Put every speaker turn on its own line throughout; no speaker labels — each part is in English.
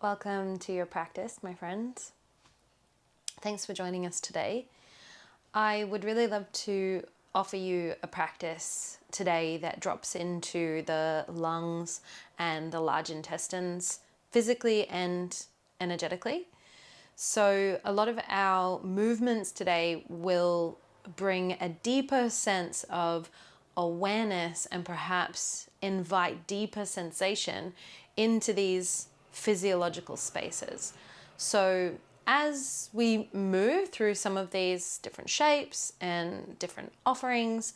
Welcome to your practice, my friends. Thanks for joining us today. I would really love to offer you a practice today that drops into the lungs and the large intestines physically and energetically. So a lot of our movements today will bring a deeper sense of awareness and perhaps invite deeper sensation into these physiological spaces. So as we move through some of these different shapes and different offerings,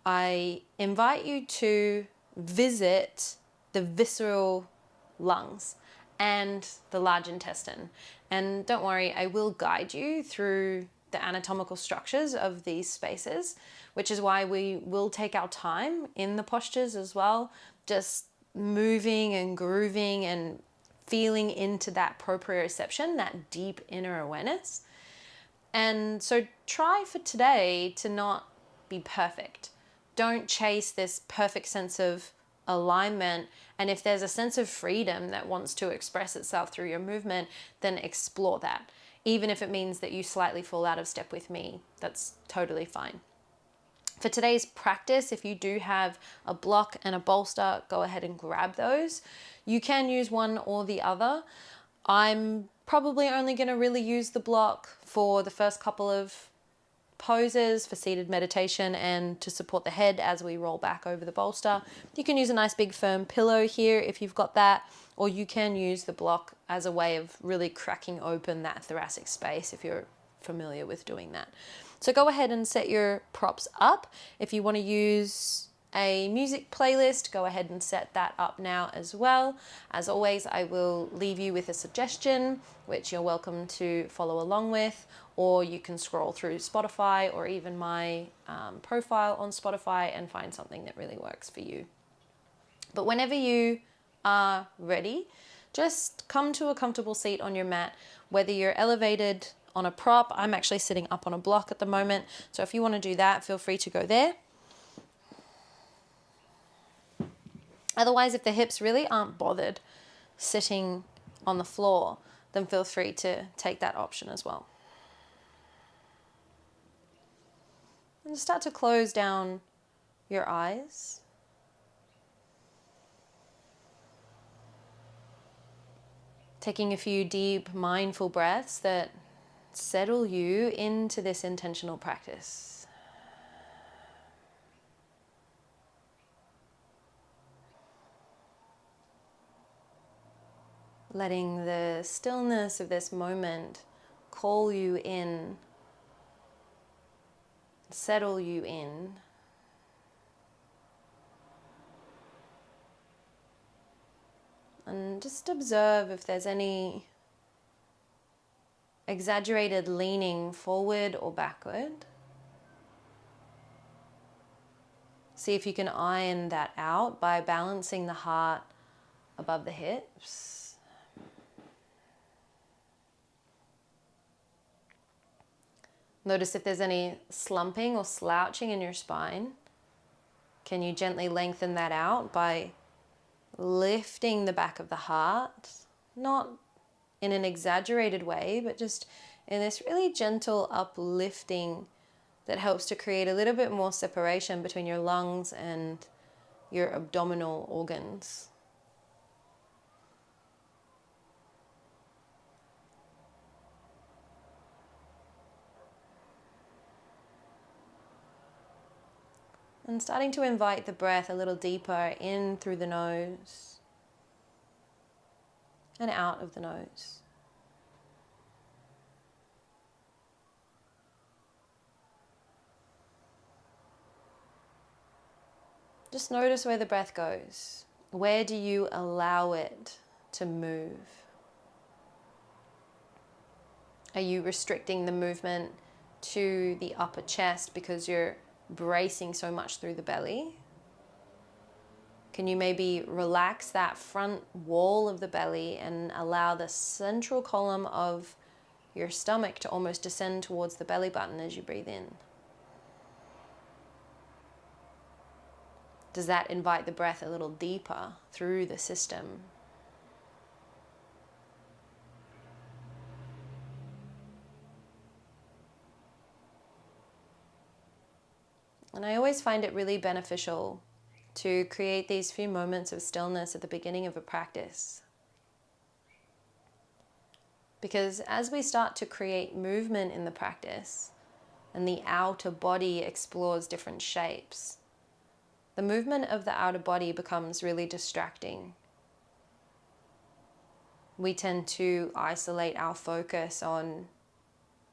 I invite you to visit the visceral lungs and the large intestine. And don't worry, I will guide you through the anatomical structures of these spaces, which is why we will take our time in the postures as well, just moving and grooving and feeling into that proprioception, that deep inner awareness. And so try for today to not be perfect. Don't chase this perfect sense of alignment. And if there's a sense of freedom that wants to express itself through your movement, then explore that. Even if it means that you slightly fall out of step with me, that's totally fine. For today's practice, if you do have a block and a bolster, go ahead and grab those. You can use one or the other. I'm probably only going to really use the block for the first couple of poses for seated meditation and to support the head as we roll back over the bolster. You can use a nice big firm pillow here if you've got that, or you can use the block as a way of really cracking open that thoracic space if you're familiar with doing that. So go ahead and set your props up. If you want to use a music playlist, go ahead and set that up now as well. As always, I will leave you with a suggestion, which you're welcome to follow along with, or you can scroll through Spotify or even my profile on Spotify and find something that really works for you. But whenever you are ready, just come to a comfortable seat on your mat, whether you're elevated on a prop. I'm actually sitting up on a block at the moment, so if you want to do that, feel free to go there. Otherwise, if the hips really aren't bothered sitting on the floor, then feel free to take that option as well. And just start to close down your eyes. Taking a few deep, mindful breaths that settle you into this intentional practice. Letting the stillness of this moment call you in, settle you in. And just observe if there's any exaggerated leaning forward or backward. See if you can iron that out by balancing the heart above the hips. Notice if there's any slumping or slouching in your spine. Can you gently lengthen that out by lifting the back of the heart? Not in an exaggerated way, but just in this really gentle uplifting that helps to create a little bit more separation between your lungs and your abdominal organs. And starting to invite the breath a little deeper in through the nose and out of the nose. Just notice where the breath goes. Where do you allow it to move? Are you restricting the movement to the upper chest because you're bracing so much through the belly? Can you maybe relax that front wall of the belly and allow the central column of your stomach to almost descend towards the belly button as you breathe in? Does that invite the breath a little deeper through the system? And I always find it really beneficial to create these few moments of stillness at the beginning of a practice. Because as we start to create movement in the practice and the outer body explores different shapes, the movement of the outer body becomes really distracting. We tend to isolate our focus on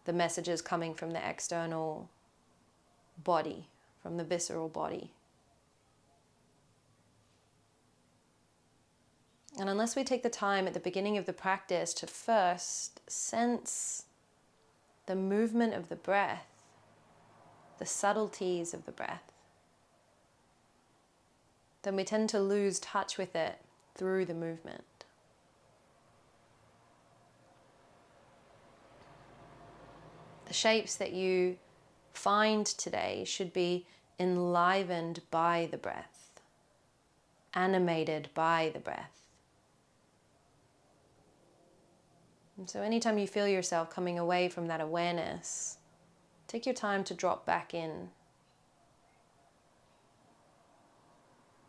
the messages coming from the external body, from the visceral body. And unless we take the time at the beginning of the practice to first sense the movement of the breath, the subtleties of the breath, then we tend to lose touch with it through the movement. The shapes that you find today should be enlivened by the breath, animated by the breath. And so anytime you feel yourself coming away from that awareness, take your time to drop back in.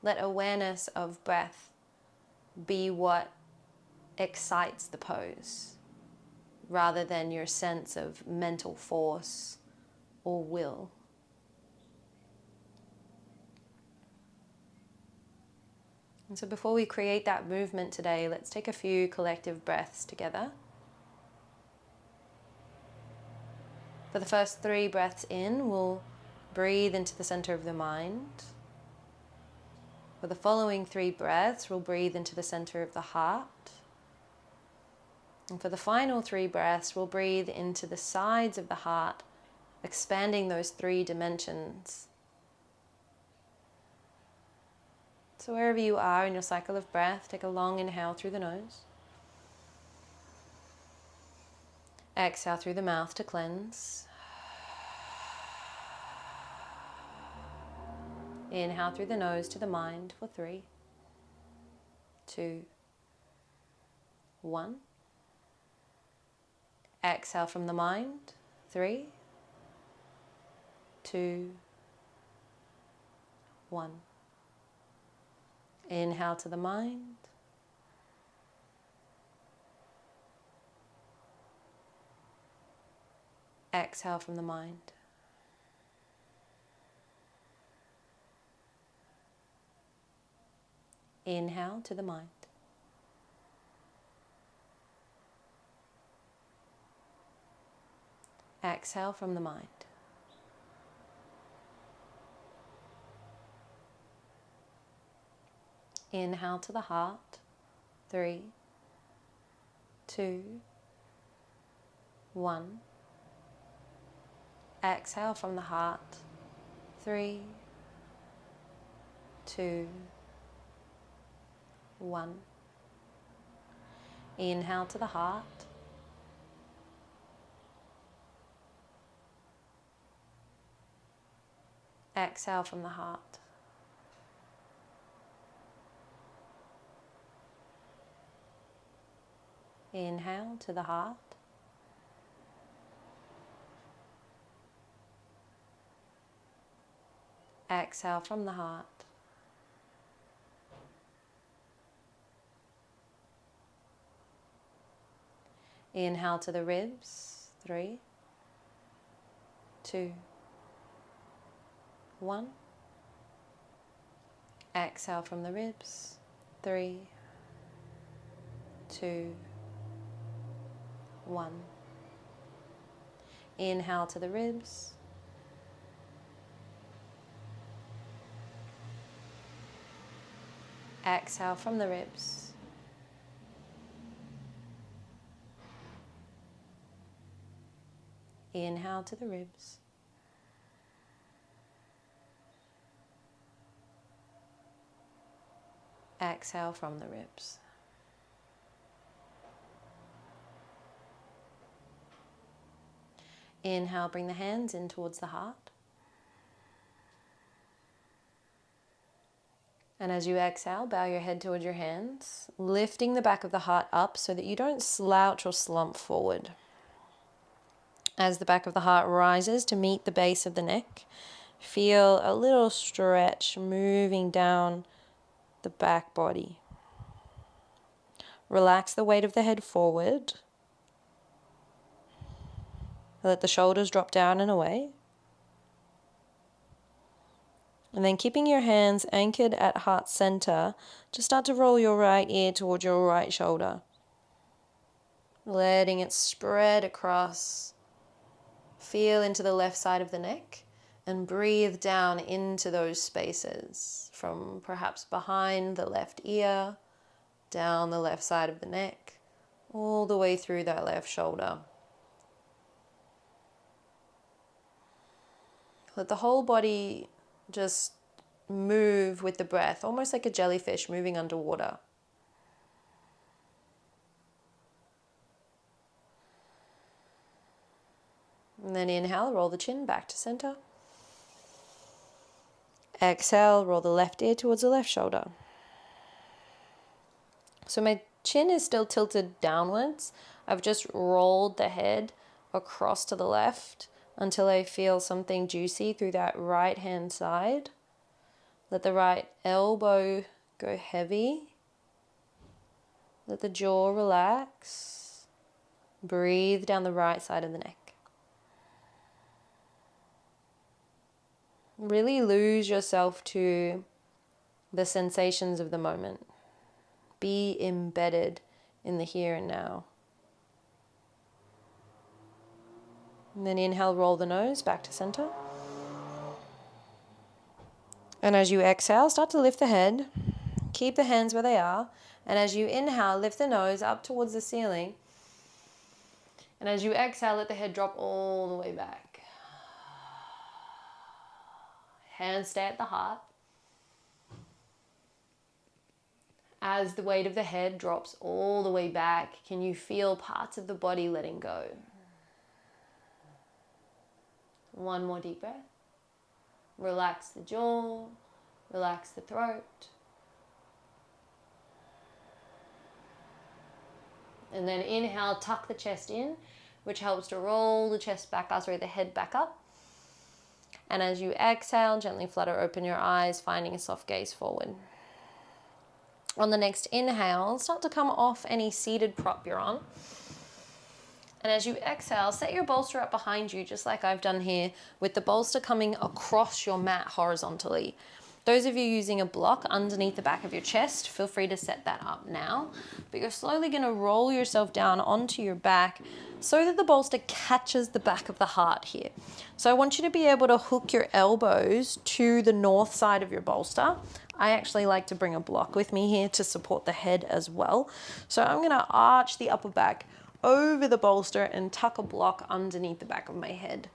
Let awareness of breath be what excites the pose, rather than your sense of mental force or will. And so before we create that movement today, let's take a few collective breaths together. For the first 3 breaths in, we'll breathe into the center of the mind. For the following 3 breaths, we'll breathe into the center of the heart. And for the final 3 breaths, we'll breathe into the sides of the heart, expanding those 3 dimensions. So wherever you are in your cycle of breath, take a long inhale through the nose. Exhale through the mouth to cleanse. Inhale through the nose to the mind for 3, 2, 1. Exhale from the mind, 3, 2, 1. Inhale to the mind. Exhale from the mind. Inhale to the mind. Exhale from the mind. Inhale to the heart. 3, 2, 1. Exhale from the heart. 3, 2, 1. Inhale to the heart. Exhale from the heart. Inhale to the heart. Exhale from the heart. Inhale to the ribs. 3, 2, 1. Exhale from the ribs. 3, 2, 1. Inhale to the ribs. Exhale from the ribs. Inhale to the ribs. Exhale from the ribs. Inhale, bring the hands in towards the heart. And as you exhale, bow your head towards your hands, lifting the back of the heart up so that you don't slouch or slump forward. As the back of the heart rises to meet the base of the neck, Feel a little stretch moving down the back body. Relax the weight of the head forward. Let the shoulders drop down and away. And then keeping your hands anchored at heart center, just start to roll your right ear towards your right shoulder. Letting it spread across. Feel into the left side of the neck and breathe down into those spaces from perhaps behind the left ear, down the left side of the neck, all the way through that left shoulder. Let the whole body just move with the breath, almost like a jellyfish moving underwater. And then inhale, roll the chin back to center. Exhale, roll the left ear towards the left shoulder. So my chin is still tilted downwards. I've just rolled the head across to the left until I feel something juicy through that right hand side. Let the right elbow go heavy. Let the jaw relax. Breathe down the right side of the neck. Really lose yourself to the sensations of the moment. Be embedded in the here and now. And then inhale, roll the nose back to center. And as you exhale, start to lift the head. Keep the hands where they are. And as you inhale, lift the nose up towards the ceiling. And as you exhale, let the head drop all the way back. Hands stay at the heart. As the weight of the head drops all the way back, can you feel parts of the body letting go? One more deep breath. Relax the jaw, relax the throat. And then inhale, tuck the chest in, which helps to roll the chest back, the head back up. And as you exhale, gently flutter open your eyes, finding a soft gaze forward. On the next inhale, start to come off any seated prop you're on. And as you exhale, set your bolster up behind you, just like I've done here, with the bolster coming across your mat horizontally. Those of you using a block underneath the back of your chest, feel free to set that up now. But you're slowly going to roll yourself down onto your back so that the bolster catches the back of the heart here. So I want you to be able to hook your elbows to the north side of your bolster. I actually like to bring a block with me here to support the head as well. So I'm going to arch the upper back over the bolster and tuck a block underneath the back of my head,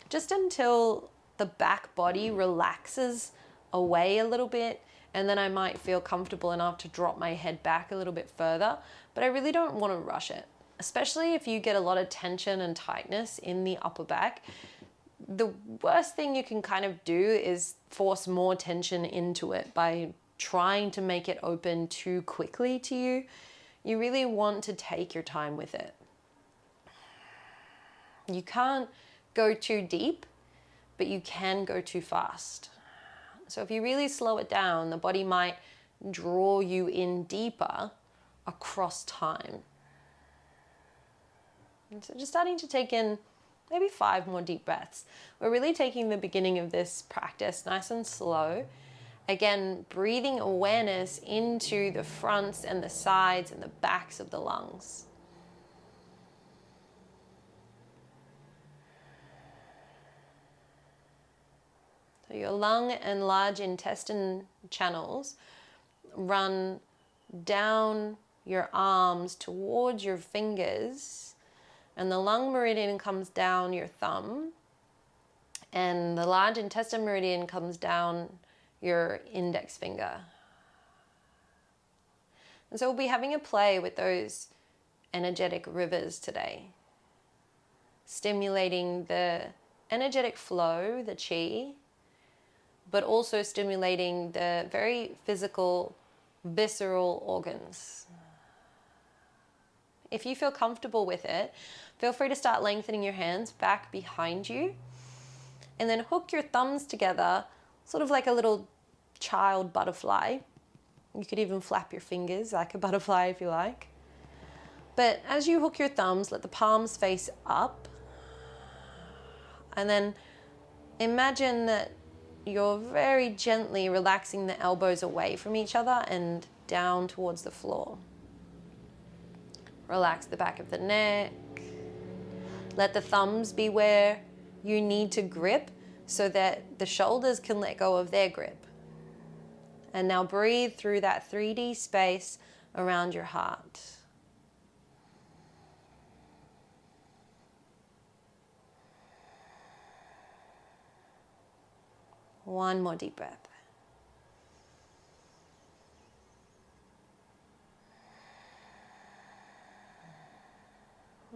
just until the back body relaxes away a little bit, and then I might feel comfortable enough to drop my head back a little bit further, but I really don't want to rush it, especially if you get a lot of tension and tightness in the upper back. The worst thing you can kind of do is force more tension into it by trying to make it open too quickly to you. You really want to take your time with it. You can't go too deep, but you can go too fast. So if you really slow it down, the body might draw you in deeper across time. And so just starting to take in maybe 5 more deep breaths. We're really taking the beginning of this practice nice and slow. Again, breathing awareness into the fronts and the sides and the backs of the lungs. So your lung and large intestine channels run down your arms towards your fingers, and the lung meridian comes down your thumb, and the large intestine meridian comes down your index finger. And so we'll be having a play with those energetic rivers today, stimulating the energetic flow, the chi, but also stimulating the very physical, visceral organs. If you feel comfortable with it, feel free to start lengthening your hands back behind you. And then hook your thumbs together, sort of like a little child butterfly. You could even flap your fingers like a butterfly if you like. But as you hook your thumbs, let the palms face up. And then imagine that you're very gently relaxing the elbows away from each other and down towards the floor. Relax the back of the neck. Let the thumbs be where you need to grip so that the shoulders can let go of their grip. And now breathe through that 3D space around your heart. One more deep breath.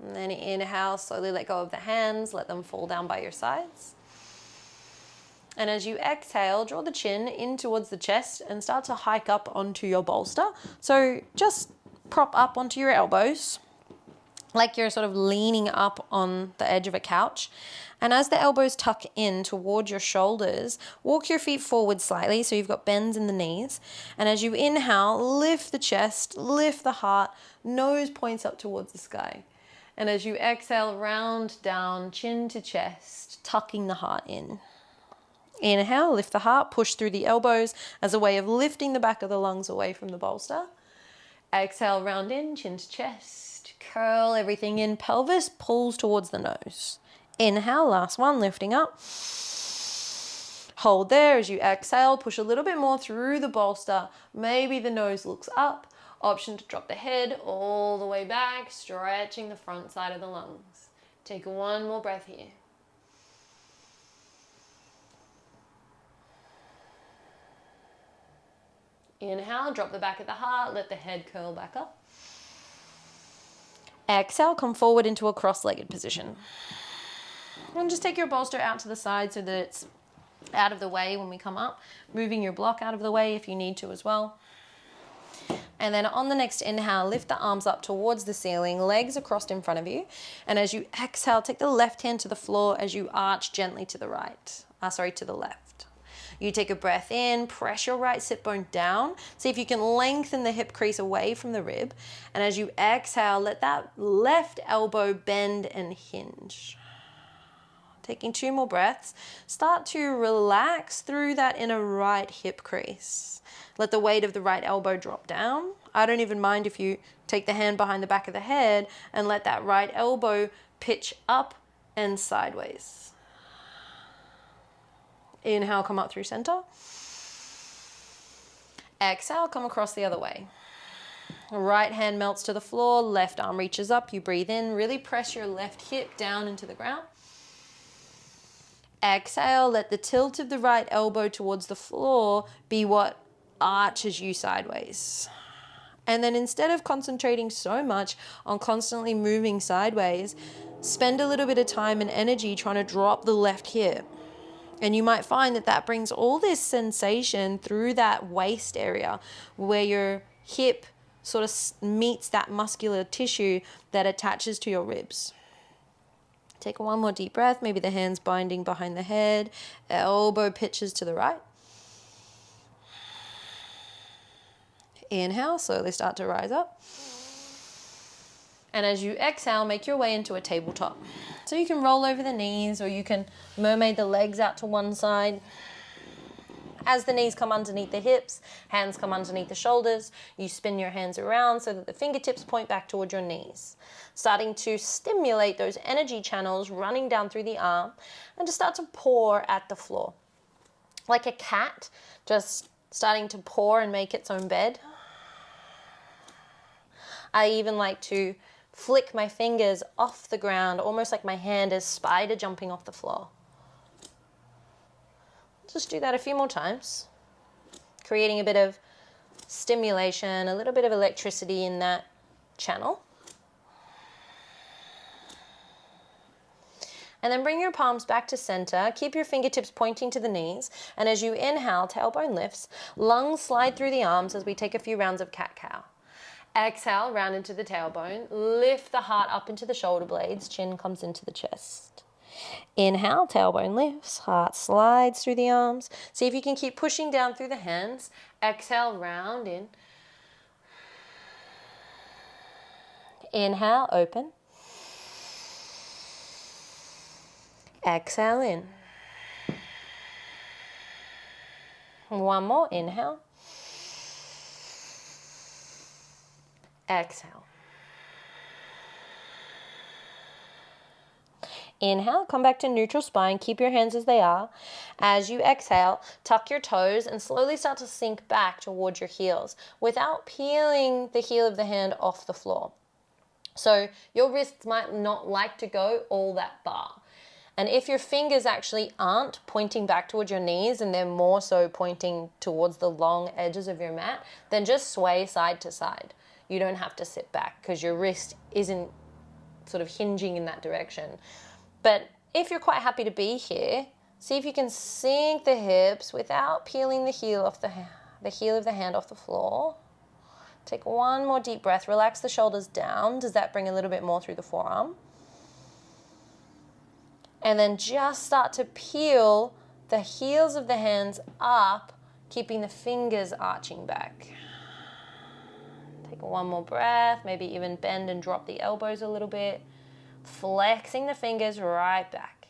And then inhale, slowly let go of the hands, let them fall down by your sides. And as you exhale, draw the chin in towards the chest and start to hike up onto your bolster. So just prop up onto your elbows, like you're sort of leaning up on the edge of a couch. And as the elbows tuck in toward your shoulders, walk your feet forward slightly so you've got bends in the knees. And as you inhale, lift the chest, lift the heart, nose points up towards the sky. And as you exhale, round down, chin to chest, tucking the heart in. Inhale, lift the heart, push through the elbows as a way of lifting the back of the lungs away from the bolster. Exhale, round in, chin to chest, curl everything in, pelvis pulls towards the nose. Inhale, last one, lifting up. Hold there as you exhale, push a little bit more through the bolster. Maybe the nose looks up. Option to drop the head all the way back, stretching the front side of the lungs. Take one more breath here. Inhale, drop the back of the heart, let the head curl back up. Exhale, come forward into a cross-legged position. And just take your bolster out to the side so that it's out of the way when we come up, moving your block out of the way if you need to as well. And then on the next inhale, lift the arms up towards the ceiling, legs are crossed in front of you. And as you exhale, take the left hand to the floor as you arch gently to the to the left. You take a breath in, press your right sit bone down. See if you can lengthen the hip crease away from the rib. And as you exhale, let that left elbow bend and hinge. Taking 2 more breaths, start to relax through that inner right hip crease. Let the weight of the right elbow drop down. I don't even mind if you take the hand behind the back of the head and let that right elbow pitch up and sideways. Inhale, come up through center. Exhale, come across the other way. Right hand melts to the floor, left arm reaches up, you breathe in, really press your left hip down into the ground. Exhale, let the tilt of the right elbow towards the floor be what arches you sideways. And then instead of concentrating so much on constantly moving sideways, spend a little bit of time and energy trying to drop the left hip. And you might find that that brings all this sensation through that waist area where your hip sort of meets that muscular tissue that attaches to your ribs. Take one more deep breath, maybe the hands binding behind the head, elbow pitches to the right. Inhale, slowly start to rise up. And as you exhale, make your way into a tabletop. So you can roll over the knees or you can mermaid the legs out to one side. As the knees come underneath the hips, hands come underneath the shoulders, you spin your hands around so that the fingertips point back toward your knees, starting to stimulate those energy channels running down through the arm and just start to pour at the floor. Like a cat, just starting to pour and make its own bed. I even like to flick my fingers off the ground, almost like my hand is spider jumping off the floor. Just do that a few more times, creating a bit of stimulation, a little bit of electricity in that channel. And then bring your palms back to center. Keep your fingertips pointing to the knees. And as you inhale, tailbone lifts, lungs slide through the arms as we take a few rounds of cat-cow. Exhale, round into the tailbone. Lift the heart up into the shoulder blades. Chin comes into the chest. Inhale, tailbone lifts, heart slides through the arms. See if you can keep pushing down through the hands. Exhale, round in. Inhale, open. Exhale in. One more, inhale. Exhale. Inhale, come back to neutral spine. Keep your hands as they are. As you exhale, tuck your toes and slowly start to sink back towards your heels without peeling the heel of the hand off the floor. So your wrists might not like to go all that far. And if your fingers actually aren't pointing back towards your knees and they're more so pointing towards the long edges of your mat, then just sway side to side. You don't have to sit back because your wrist isn't sort of hinging in that direction. But if you're quite happy to be here, see if you can sink the hips without peeling the heel of the hand off the floor. Take one more deep breath. Relax the shoulders down. Does that bring a little bit more through the forearm? And then just start to peel the heels of the hands up, keeping the fingers arching back. Take one more breath. Maybe even bend and drop the elbows a little bit. Flexing the fingers right back.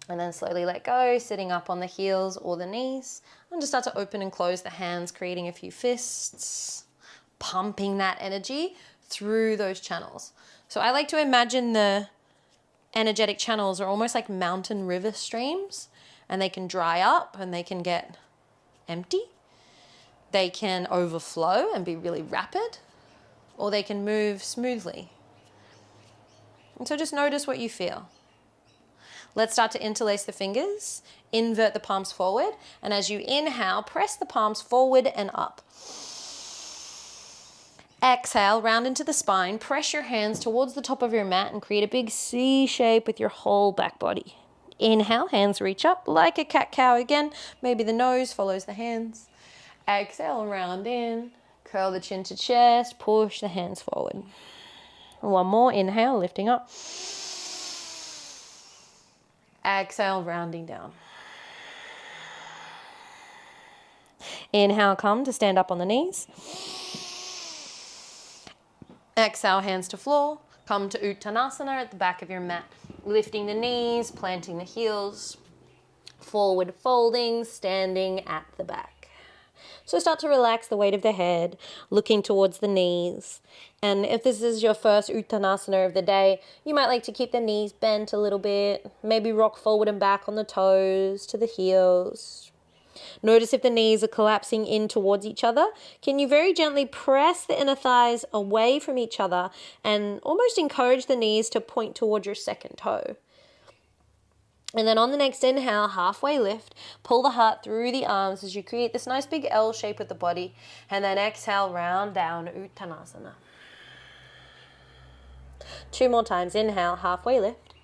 And then slowly let go, sitting up on the heels or the knees. And just start to open and close the hands, creating a few fists, pumping that energy through those channels. So I like to imagine the energetic channels are almost like mountain river streams, and they can dry up and they can get empty. They can overflow and be really rapid, or they can move smoothly. And so just notice what you feel. Let's start to interlace the fingers, invert the palms forward, and as you inhale, press the palms forward and up. Exhale, round into the spine, press your hands towards the top of your mat and create a big C shape with your whole back body. Inhale, hands reach up like a cat-cow again. Maybe the nose follows the hands. Exhale, round in, curl the chin to chest, push the hands forward. One more, inhale, lifting up. Exhale, rounding down. Inhale, come to stand up on the knees. Exhale, hands to floor. Come to Uttanasana at the back of your mat. Lifting the knees, planting the heels. Forward folding, standing at the back. So start to relax the weight of the head, looking towards the knees. And if this is your first Uttanasana of the day, you might like to keep the knees bent a little bit. Maybe rock forward and back on the toes to the heels. Notice if the knees are collapsing in towards each other. Can you very gently press the inner thighs away from each other and almost encourage the knees to point towards your second toe? And then on the next inhale, halfway lift, pull the heart through the arms as you create this nice big L shape with the body. And then exhale, round down, Uttanasana. 2 more times. Inhale, halfway lift.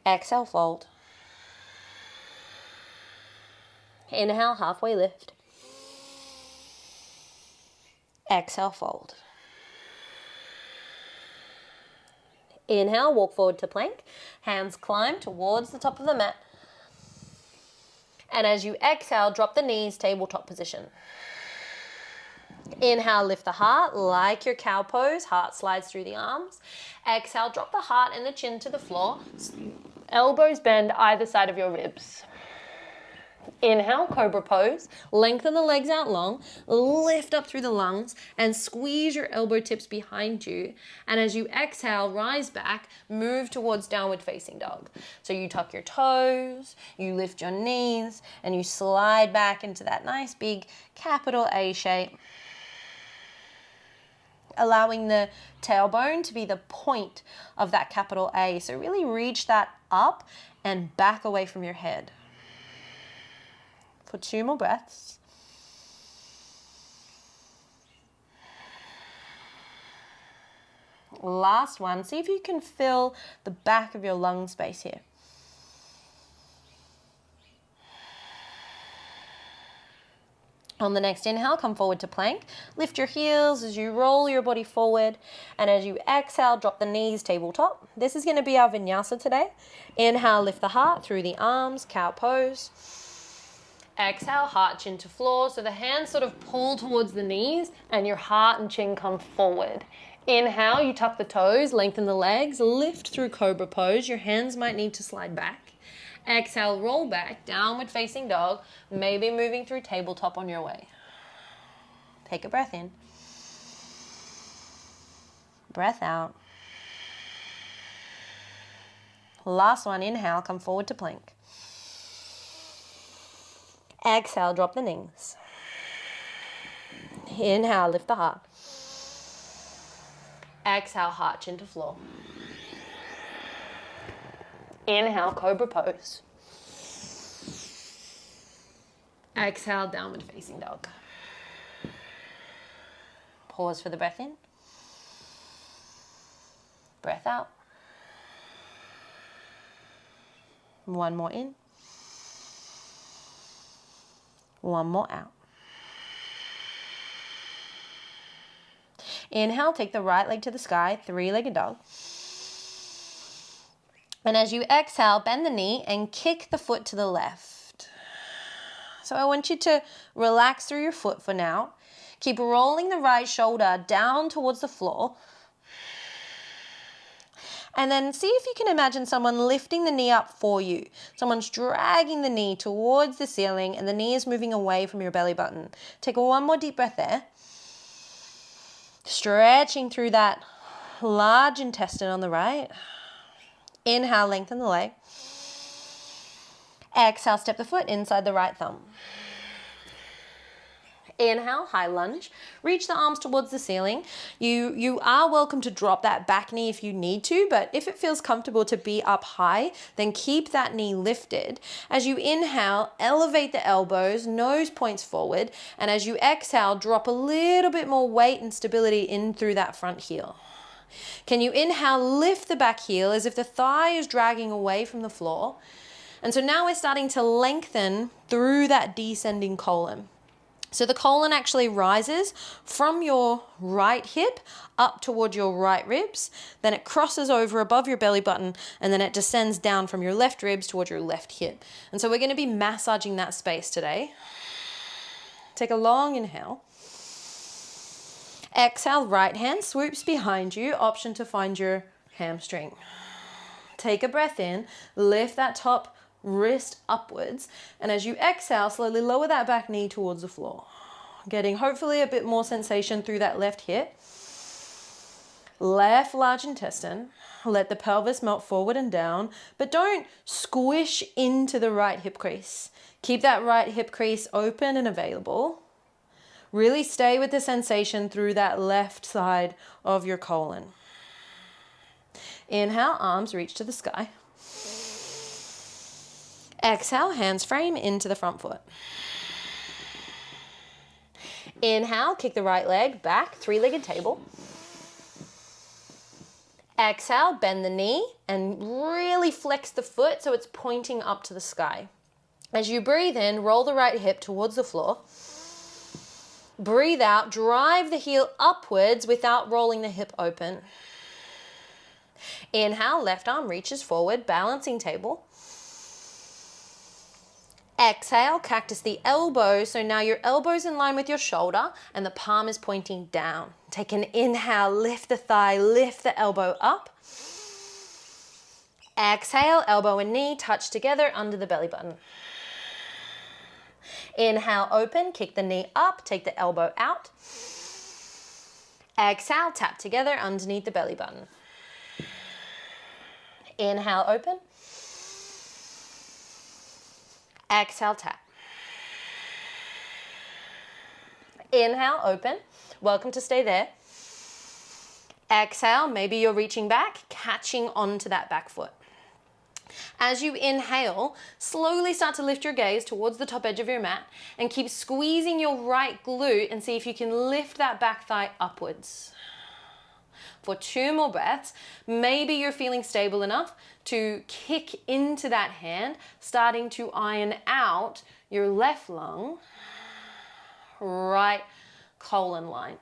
Exhale, fold. Inhale, halfway lift. Exhale, fold. Inhale, walk forward to plank. Hands climb towards the top of the mat. And as you exhale, drop the knees, tabletop position. Inhale, lift the heart like your cow pose. Heart slides through the arms. Exhale, drop the heart and the chin to the floor. Elbows bend either side of your ribs. Inhale, cobra pose. Lengthen the legs out long. Lift up through the lungs and squeeze your elbow tips behind you. And as you exhale, rise back, move towards downward facing dog. So you tuck your toes, you lift your knees, and you slide back into that nice big capital A shape, allowing the tailbone to be the point of that capital A. So really reach that up and back away from your head. For 2 more breaths. Last one. See if you can fill the back of your lung space here. On the next inhale, come forward to plank. Lift your heels as you roll your body forward. And as you exhale, drop the knees tabletop. This is going to be our vinyasa today. Inhale, lift the heart through the arms, cow pose. Exhale, heart, chin to floor. So the hands sort of pull towards the knees and your heart and chin come forward. Inhale, you tuck the toes, lengthen the legs, lift through cobra pose. Your hands might need to slide back. Exhale, roll back, downward facing dog, maybe moving through tabletop on your way. Take a breath in. Breath out. Last one, inhale, come forward to plank. Exhale, drop the knees. Inhale, lift the heart. Exhale, heart, chin to floor. Inhale, cobra pose. Exhale, downward facing dog. Pause for the breath in. Breath out. One more in. One more out. Inhale, take the right leg to the sky, three-legged dog. And as you exhale, bend the knee and kick the foot to the left. So I want you to relax through your foot for now. Keep rolling the right shoulder down towards the floor. And then see if you can imagine someone lifting the knee up for you. Someone's dragging the knee towards the ceiling and the knee is moving away from your belly button. Take one more deep breath there. Stretching through that large intestine on the right. Inhale, lengthen the leg. Exhale, step the foot inside the right thumb. Inhale, high lunge. Reach the arms towards the ceiling. You are welcome to drop that back knee if you need to, but if it feels comfortable to be up high, then keep that knee lifted. As you inhale, elevate the elbows, nose points forward, and as you exhale, drop a little bit more weight and stability in through that front heel. Can you inhale, lift the back heel as if the thigh is dragging away from the floor. And so now we're starting to lengthen through that descending colon. So the colon actually rises from your right hip up toward your right ribs, then it crosses over above your belly button, and then it descends down from your left ribs toward your left hip. And so we're going to be massaging that space today. Take a long inhale. Exhale, right hand swoops behind you, option to find your hamstring. Take a breath in, lift that top wrist upwards, and as you exhale, slowly lower that back knee towards the floor. Getting hopefully a bit more sensation through that left hip. Left large intestine. Let the pelvis melt forward and down, but don't squish into the right hip crease. Keep that right hip crease open and available. Really stay with the sensation through that left side of your colon. Inhale, arms reach to the sky. Exhale, hands frame into the front foot. Inhale, kick the right leg back, three-legged table. Exhale, bend the knee and really flex the foot so it's pointing up to the sky. As you breathe in, roll the right hip towards the floor. Breathe out, drive the heel upwards without rolling the hip open. Inhale, left arm reaches forward, balancing table. Exhale, cactus the elbow. So now your elbow's in line with your shoulder and the palm is pointing down. Take an inhale, lift the thigh, lift the elbow up. Exhale, elbow and knee touch together under the belly button. Inhale, open, kick the knee up, take the elbow out. Exhale, tap together underneath the belly button. Inhale, open. Exhale, tap. Inhale, open. Welcome to stay there. Exhale, maybe you're reaching back, catching onto that back foot. As you inhale, slowly start to lift your gaze towards the top edge of your mat and keep squeezing your right glute and see if you can lift that back thigh upwards. For 2 more breaths, maybe you're feeling stable enough to kick into that hand, starting to iron out your left lung. right colon line.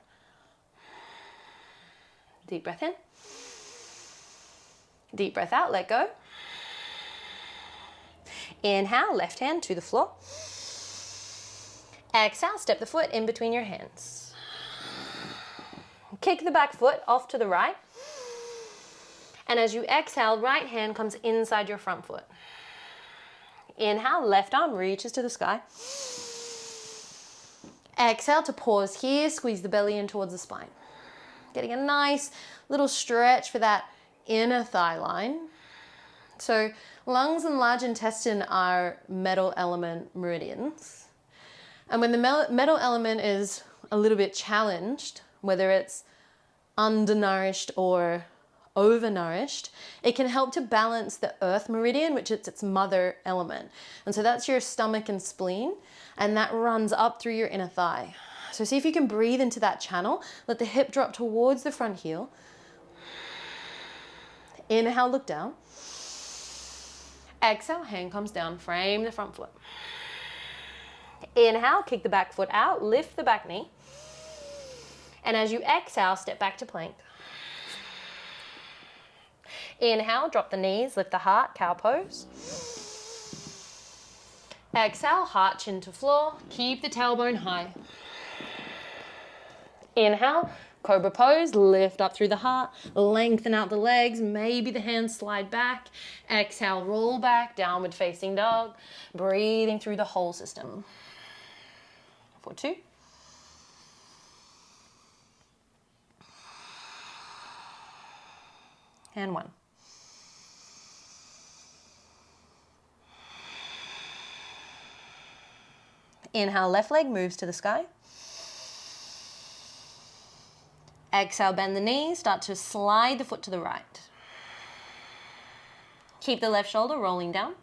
Deep breath in. Deep breath out, let go. Inhale, left hand to the floor. Exhale, step the foot in between your hands. Kick the back foot off to the right. And as you exhale, right hand comes inside your front foot. Inhale, left arm reaches to the sky. Exhale to pause here, squeeze the belly in towards the spine. Getting a nice little stretch for that inner thigh line. So lungs and large intestine are metal element meridians. And when the metal element is a little bit challenged, whether it's undernourished or overnourished, it can help to balance the earth meridian, which is its mother element. And so that's your stomach and spleen, and that runs up through your inner thigh. So see if you can breathe into that channel. Let the hip drop towards the front heel. Inhale, look down. Exhale, hand comes down, frame the front foot. Inhale, kick the back foot out, lift the back knee. And as you exhale, step back to plank. Inhale, drop the knees, lift the heart, cow pose. Exhale, heart chin to floor, keep the tailbone high. Inhale, cobra pose, lift up through the heart, lengthen out the legs, maybe the hands slide back. Exhale, roll back, downward facing dog, breathing through the whole system. For 2. And 1. Inhale, left leg moves to the sky. Exhale, bend the knees, start to slide the foot to the right. Keep the left shoulder rolling down.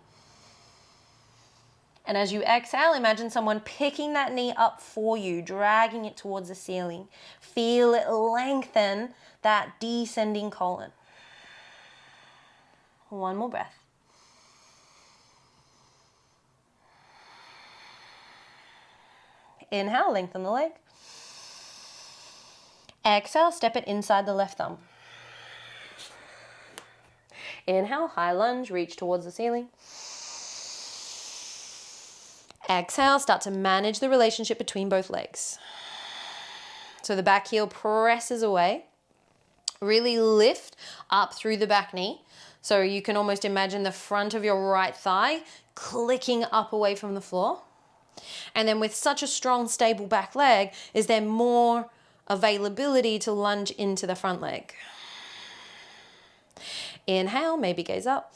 And as you exhale, imagine someone picking that knee up for you, dragging it towards the ceiling. Feel it lengthen that descending colon. 1 more breath. Inhale, lengthen the leg. Exhale, step it inside the left thumb. Inhale, high lunge, reach towards the ceiling. Exhale, start to manage the relationship between both legs. So the back heel presses away. Really lift up through the back knee. So you can almost imagine the front of your right thigh clicking up away from the floor. And then with such a strong, stable back leg, is there more availability to lunge into the front leg. Inhale, maybe gaze up.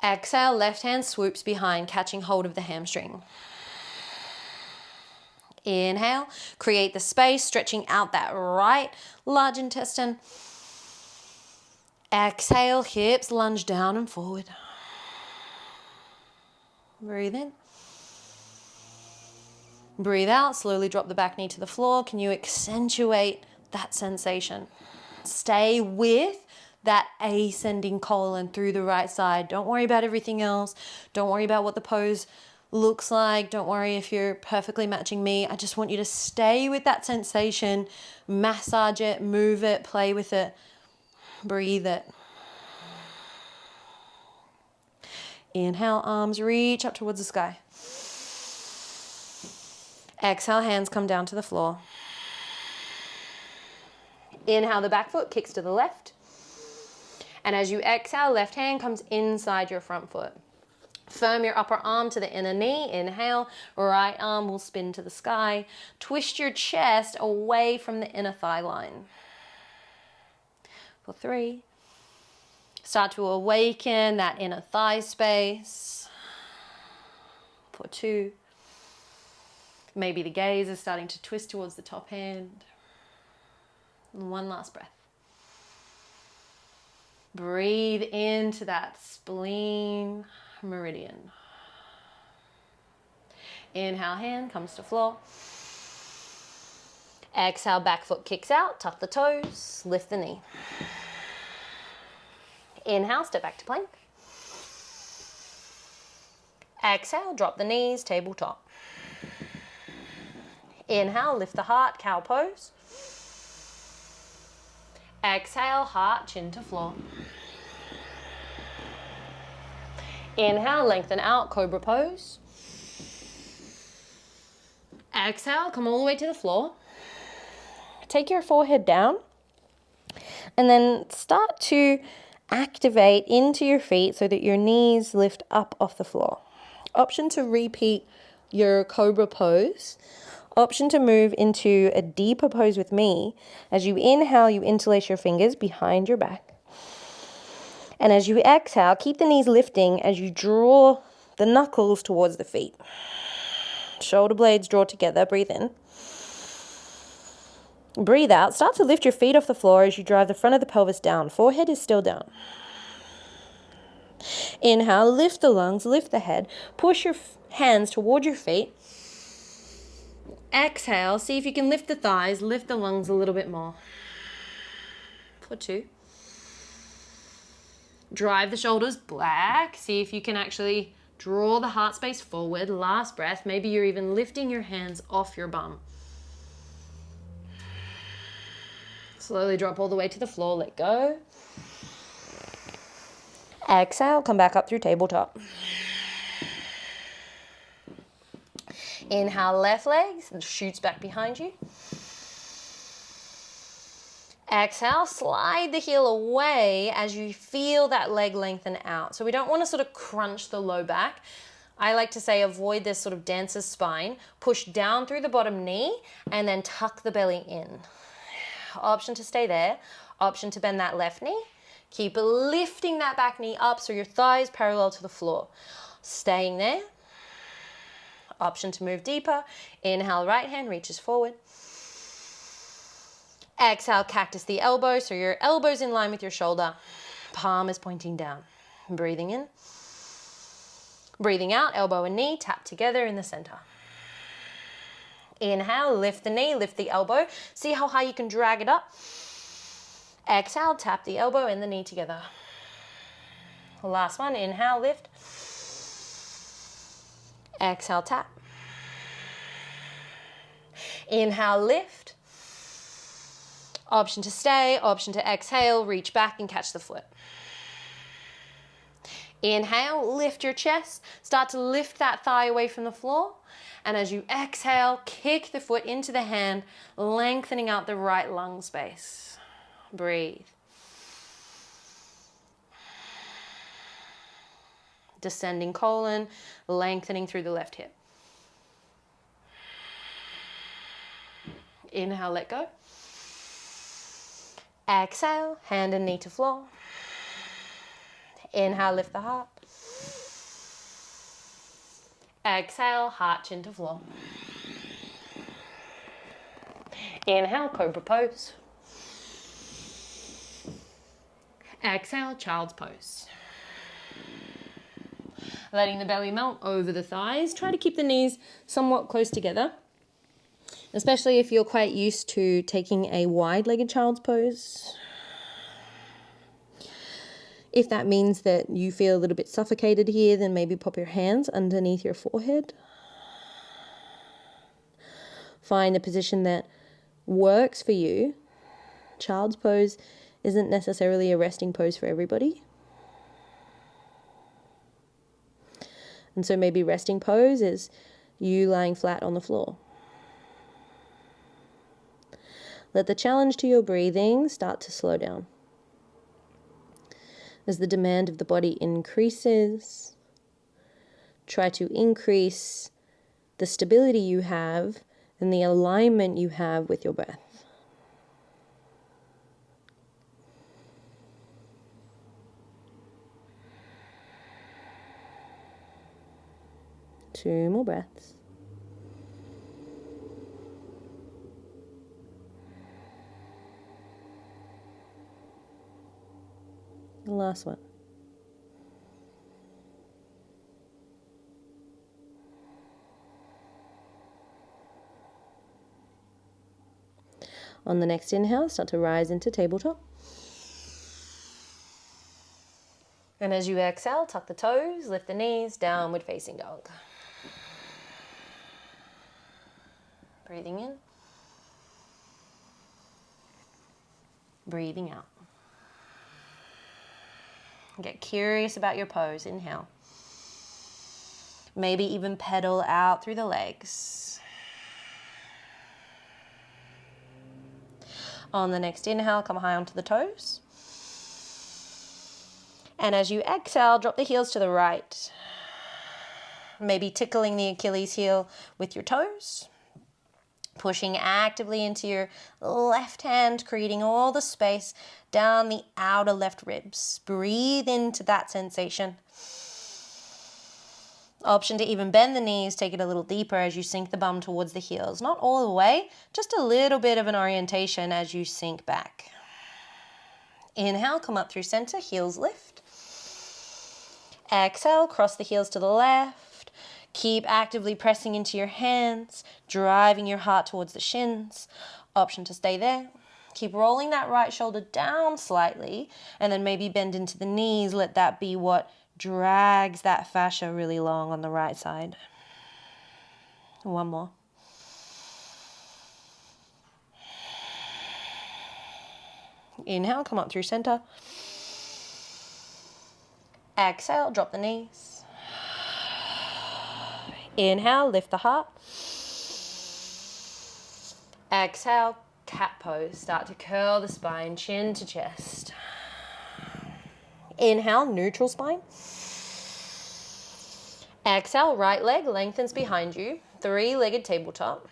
Exhale, left hand swoops behind, catching hold of the hamstring. Inhale, create the space, stretching out that right large intestine. Exhale, hips lunge down and forward. Breathe in. Breathe out, slowly drop the back knee to the floor. Can you accentuate that sensation? Stay with that ascending colon through the right side. Don't worry about everything else. Don't worry about what the pose looks like. Don't worry if you're perfectly matching me. I just want you to stay with that sensation, massage it, move it, play with it, breathe it. Inhale, arms reach up towards the sky. Exhale, hands come down to the floor. Inhale, the back foot kicks to the left. And as you exhale, left hand comes inside your front foot. Firm your upper arm to the inner knee. Inhale, right arm will spin to the sky. Twist your chest away from the inner thigh line. For 3. Start to awaken that inner thigh space. For 2. Maybe the gaze is starting to twist towards the top hand. And 1 last breath. Breathe into that spleen meridian. Inhale, hand comes to floor. Exhale, back foot kicks out, tuck the toes, lift the knee. Inhale, step back to plank. Exhale, drop the knees, tabletop. Inhale, lift the heart, cow pose. Exhale, heart, chin to floor. Inhale, lengthen out, cobra pose. Exhale, come all the way to the floor. Take your forehead down and then start to activate into your feet so that your knees lift up off the floor. Option to repeat your cobra pose. Option to move into a deeper pose with me. As you inhale, you interlace your fingers behind your back. And as you exhale, keep the knees lifting as you draw the knuckles towards the feet. Shoulder blades draw together. Breathe in. Breathe out. Start to lift your feet off the floor as you drive the front of the pelvis down. Forehead is still down. Inhale, lift the lungs, lift the head. Push your hands toward your feet. Exhale, see if you can lift the thighs, lift the lungs a little bit more. For 2. Drive the shoulders back. See if you can actually draw the heart space forward. Last breath. Maybe you're even lifting your hands off your bum. Slowly drop all the way to the floor. Let go. Exhale. Come back up through tabletop. Inhale, left leg shoots back behind you. Exhale, slide the heel away as you feel that leg lengthen out. So we don't want to sort of crunch the low back. I like to say avoid this sort of dancer's spine. Push down through the bottom knee and then tuck the belly in. Option to stay there. Option to bend that left knee. Keep lifting that back knee up so your thighs parallel to the floor. Staying there. Option to move deeper. Inhale, right hand reaches forward. Exhale, cactus the elbow, so your elbow's in line with your shoulder. Palm is pointing down. Breathing in. Breathing out, elbow and knee tap together in the center. Inhale, lift the knee, lift the elbow. See how high you can drag it up. Exhale, tap the elbow and the knee together. Last one, inhale, lift. Exhale, tap. Inhale, lift. Option to stay, option to exhale, reach back and catch the foot. Inhale, lift your chest, start to lift that thigh away from the floor. And as you exhale, kick the foot into the hand, lengthening out the right lung space. Breathe. Descending colon, lengthening through the left hip. Inhale, let go. Exhale, hand and knee to floor. Inhale, lift the heart. Exhale, heart, chin to floor. Inhale, cobra pose. Exhale, child's pose. Letting the belly melt over the thighs. Try to keep the knees somewhat close together, especially if you're quite used to taking a wide-legged child's pose. If that means that you feel a little bit suffocated here, then maybe pop your hands underneath your forehead. Find a position that works for you. Child's pose isn't necessarily a resting pose for everybody. And so maybe resting pose is you lying flat on the floor. Let the challenge to your breathing start to slow down. As the demand of the body increases, try to increase the stability you have and the alignment you have with your breath. Two more breaths. The last one. On the next inhale, start to rise into tabletop. And as you exhale, tuck the toes, lift the knees, downward facing dog. Breathing in. Breathing out. Get curious about your pose. Inhale. Maybe even pedal out through the legs. On the next inhale, come high onto the toes. And as you exhale, drop the heels to the right. Maybe tickling the Achilles heel with your toes. Pushing actively into your left hand, creating all the space down the outer left ribs. Breathe into that sensation. Option to even bend the knees, take it a little deeper as you sink the bum towards the heels. Not all the way, just a little bit of an orientation as you sink back. Inhale, come up through center, heels lift. Exhale, cross the heels to the left. Keep actively pressing into your hands, driving your heart towards the shins. Option to stay there. Keep rolling that right shoulder down slightly, and then maybe bend into the knees. Let that be what drags that fascia really long on the right side. One more. Inhale, come up through center. Exhale, drop the knees. Inhale, lift the heart. Exhale, cat pose. Start to curl the spine, chin to chest. Inhale, neutral spine. Exhale, right leg lengthens behind you. Three-legged tabletop.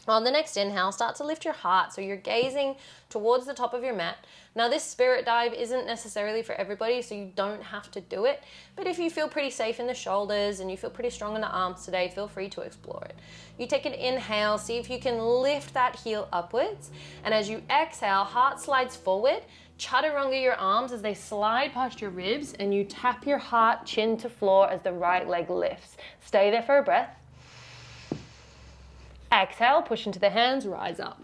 On the next inhale, start to lift your heart so you're gazing towards the top of your mat. Now this spirit dive isn't necessarily for everybody, so you don't have to do it. But if you feel pretty safe in the shoulders and you feel pretty strong in the arms today, feel free to explore it. You take an inhale, see if you can lift that heel upwards. And as you exhale, heart slides forward. Chaturanga your arms as they slide past your ribs, and you tap your heart chin to floor as the right leg lifts. Stay there for a breath. Exhale, push into the hands, rise up.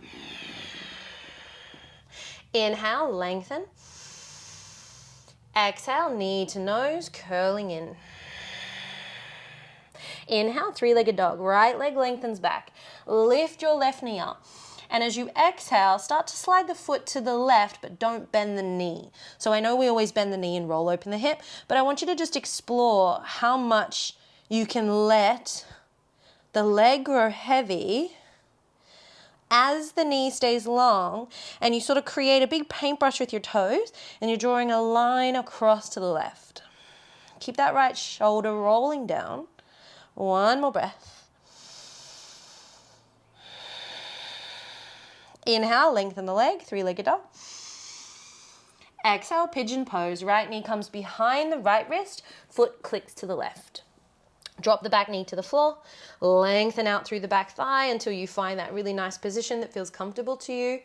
Inhale, lengthen. Exhale, knee to nose, curling in. Inhale, three-legged dog. Right leg lengthens back. Lift your left knee up. And as you exhale, start to slide the foot to the left, but don't bend the knee. So I know we always bend the knee and roll open the hip, but I want you to just explore how much you can let the leg grow heavy as the knee stays long, and you sort of create a big paintbrush with your toes, and you're drawing a line across to the left. Keep that right shoulder rolling down. One more breath. Inhale, lengthen the leg, three-legged dog. Exhale, pigeon pose. Right knee comes behind the right wrist, foot clicks to the left. Drop the back knee to the floor, lengthen out through the back thigh until you find that really nice position that feels comfortable to you.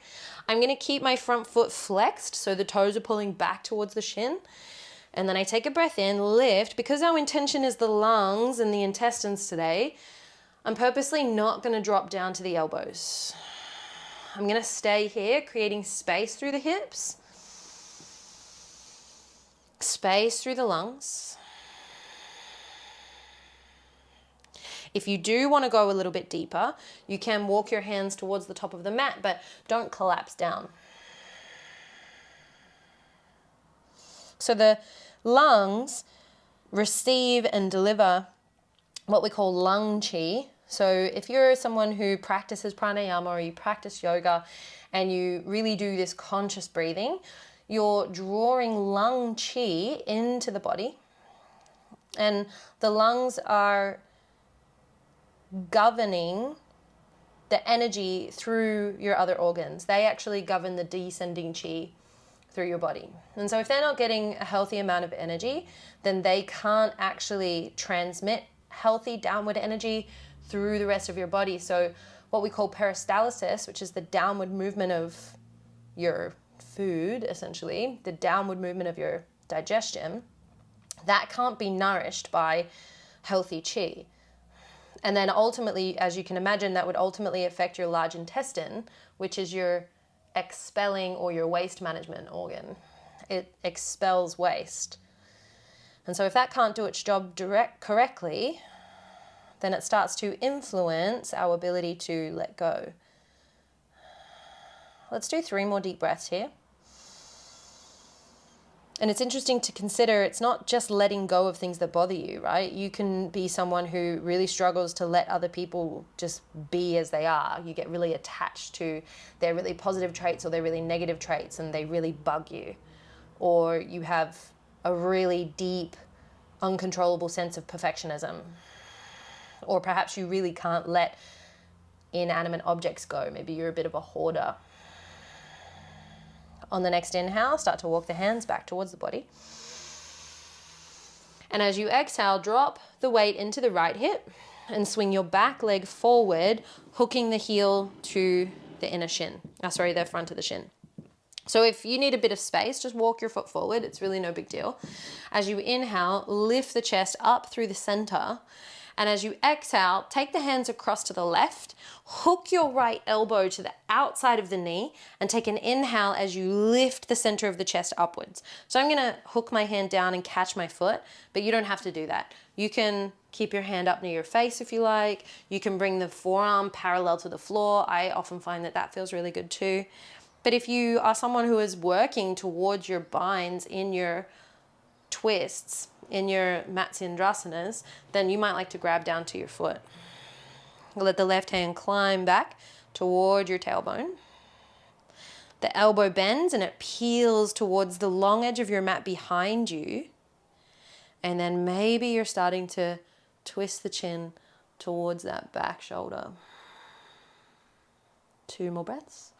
I'm going to keep my front foot flexed so the toes are pulling back towards the shin. And then I take a breath in, lift. Because our intention is the lungs and the intestines today, I'm purposely not going to drop down to the elbows. I'm going to stay here, creating space through the hips, space through the lungs. If you do want to go a little bit deeper, you can walk your hands towards the top of the mat, but don't collapse down. So the lungs receive and deliver what we call lung chi. So if you're someone who practices pranayama or you practice yoga and you really do this conscious breathing, you're drawing lung chi into the body. And the lungs are governing the energy through your other organs. They actually govern the descending chi through your body. And so if they're not getting a healthy amount of energy, then they can't actually transmit healthy downward energy through the rest of your body. So what we call peristalsis, which is the downward movement of your food, essentially, the downward movement of your digestion, that can't be nourished by healthy chi. And then ultimately, as you can imagine, that would ultimately affect your large intestine, which is your expelling or your waste management organ. It expels waste. And so if that can't do its job correctly, then it starts to influence our ability to let go. Let's do 3 more deep breaths here. And it's interesting to consider it's not just letting go of things that bother you, right? You can be someone who really struggles to let other people just be as they are. You get really attached to their really positive traits or their really negative traits, and they really bug you. Or you have a really deep, uncontrollable sense of perfectionism. Or perhaps you really can't let inanimate objects go. Maybe you're a bit of a hoarder. On the next inhale, start to walk the hands back towards the body. And as you exhale, drop the weight into the right hip and swing your back leg forward, hooking the heel to the inner shin. The front of the shin. So if you need a bit of space, just walk your foot forward. It's really no big deal. As you inhale, lift the chest up through the center. And as you exhale, take the hands across to the left, hook your right elbow to the outside of the knee, and take an inhale as you lift the center of the chest upwards. So I'm gonna hook my hand down and catch my foot, but you don't have to do that. You can keep your hand up near your face if you like. You can bring the forearm parallel to the floor. I often find that that feels really good too. But if you are someone who is working towards your binds in your twists, in your Matsyendrasanas, then you might like to grab down to your foot. Let the left hand climb back toward your tailbone. The elbow bends and it peels towards the long edge of your mat behind you. And then maybe you're starting to twist the chin towards that back shoulder. 2 more breaths.